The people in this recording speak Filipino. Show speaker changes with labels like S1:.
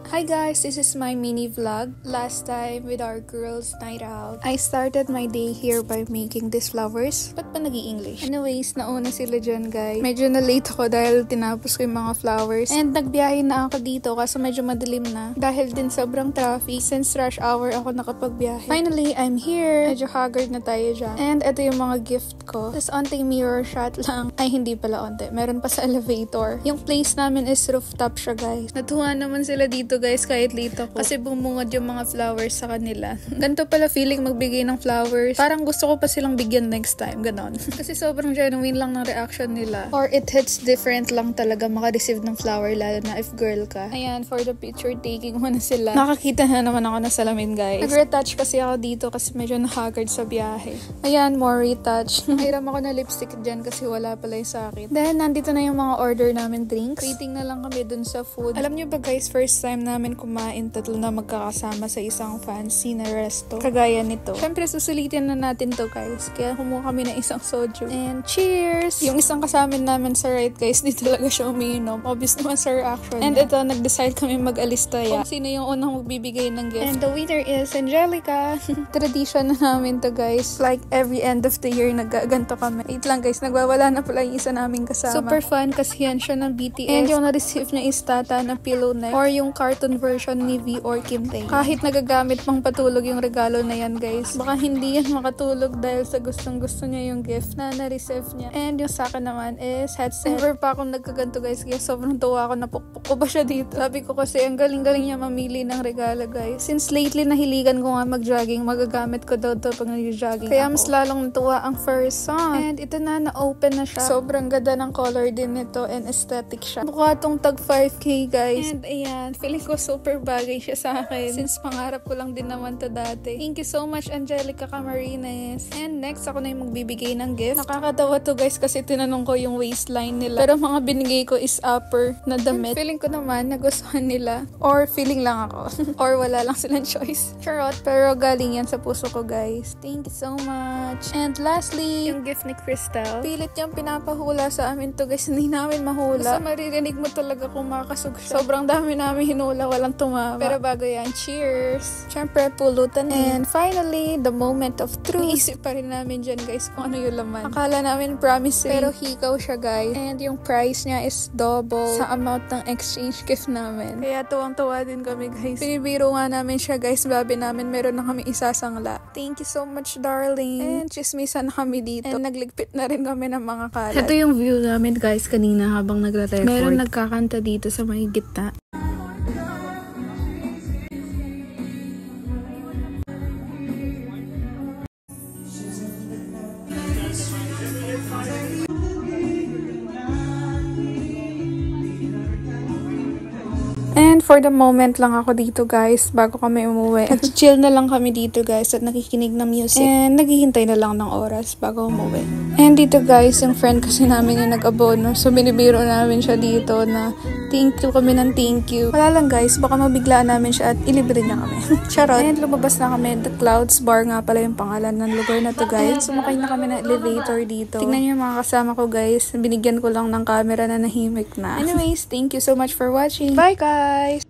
S1: Hi guys, this is my mini vlog. Last time with our girls night out, I started my day here by making these flowers. Ba't pa nag-i-English? Anyways, nauna sila dyan guys. Medyo na late ako dahil tinapos ko yung mga flowers. And nagbiyahe na ako dito kasi medyo madilim na. Dahil din sobrang traffic, since rush hour ako nakapagbiyahe. Finally, I'm here. Medyo haggard na tayo dyan. And ito yung mga gift ko. Tapos onting mirror shot lang. Ay, hindi pala onte. Meron pa sa elevator. Yung place namin is rooftop siya guys. Natuwa naman sila dito guys kahit late ako. Kasi bumungad yung mga flowers sa kanila. Ganito pala feeling magbigay ng flowers. Parang gusto ko pa silang bigyan next time. Ganon. Kasi sobrang genuine lang ng reaction nila. Or it hits different lang talaga maka-receive ng flower lalo na if girl ka. Ayan, for the picture taking mo na sila. Nakakita na naman ako na salamin guys. Nag-retouch kasi ako dito kasi medyo na-haggard sa biyahe. Ayan, more retouch. Hiram ako na lipstick dyan kasi wala pala yung sa akin. Then, nandito na yung mga order namin drinks. Waiting na lang kami dun sa food. Alam nyo ba guys, first time namin kumain tatlo na magkakasama sa isang fancy na resto. Kagaya nito. Siyempre, susulitin na natin to guys. Kaya kumuha kami ng isang soju. And cheers! Yung isang kasama namin sa right guys, di talaga siya umiinom. Obvious naman sa reaction. And ito, nag-decide kami mag-alistaya. Kung sino yung unang magbibigay ng gift. And the winner is Angelica. Tradition na namin to guys. Like every end of the year, nagaganto kami. Wait lang guys, nagwawala na pala yung isa naming kasama. Super fun kasi yan siya ng BTS. And yung na-receive niya is Tata na pillow neck. Or yung cartoon version ni V or Kim Tae. Kahit nagagamit pang patulog yung regalo na yan guys. Baka hindi yan makatulog dahil sa gustong-gusto niya yung gift na na-receive niya. And yung sa akin naman is headset. Never pa akong nagkaganto guys. Kaya sobrang tuwa ako. Napukpuk ko ba siya dito? Sabi ko kasi ang galing-galing niya mamili ng regalo guys. Since lately nahiligan ko nga mag-jogging, magagamit ko daw to pag nag-jogging kaya mas lalong natuwa ang first song. And ito na-open na siya. Sobrang ganda ng color din nito and aesthetic siya. Mukha tong tag 5K guys. And ayan, feeling ko super bagay siya sa akin. Since pangarap ko lang din naman to dati. Thank you so much Angelica Camarines. And next, ako na yung magbibigay ng gift. Nakakatawa to guys kasi tinanong ko yung waistline nila. Pero mga binigay ko is upper na damit. Feeling ko naman nagustuhan nila. Or feeling lang ako. Or wala lang silang choice. Charot. Pero galing yan sa puso ko guys. Thank you so much. And lastly, yung gift ni Crystal. Pilit niyang pinapahula sa amin to guys. Hindi namin mahula. Basta maririnig mo talaga kung makakasug siya. Sobrang dami namin hinula. Walang tumama. Pero bago yan, cheers! Siyempre, pulutan. And finally, the moment of truth. Iisip pa rin namin dyan guys kung ano yung laman. Akala namin promising. Pero hikaw siya guys. And yung price niya is double sa amount ng exchange gift namin. Kaya tuwang-tuwa din kami guys. Pinibiro nga namin siya guys. Babi namin meron na kami isasangla. Thank you so much darling. And chismisan na kami dito. And nagligpit na rin kami ng mga kalat. Ito yung view namin guys kanina habang nagre-record. Meron nagkakanta dito sa may gitna. And for the moment lang ako dito guys bago kami umuwi. Nag-chill na lang kami dito guys at nakikinig ng music. And naghihintay na lang ng oras bago umuwi. And dito guys, yung friend kasi namin yung nag-abono. So binibiro namin siya dito na thank you kami ng thank you. Wala lang guys, baka mabiglaan namin siya at ilibre niya kami. Charot. And lumabas na kami. The Clouds Bar nga pala yung pangalan ng lugar na to guys. Sumakay na kami ng elevator dito. Tingnan niyo yung mga kasama ko guys. Binigyan ko lang ng camera na nahimik na. Anyways, thank you so much for watching. Bye guys!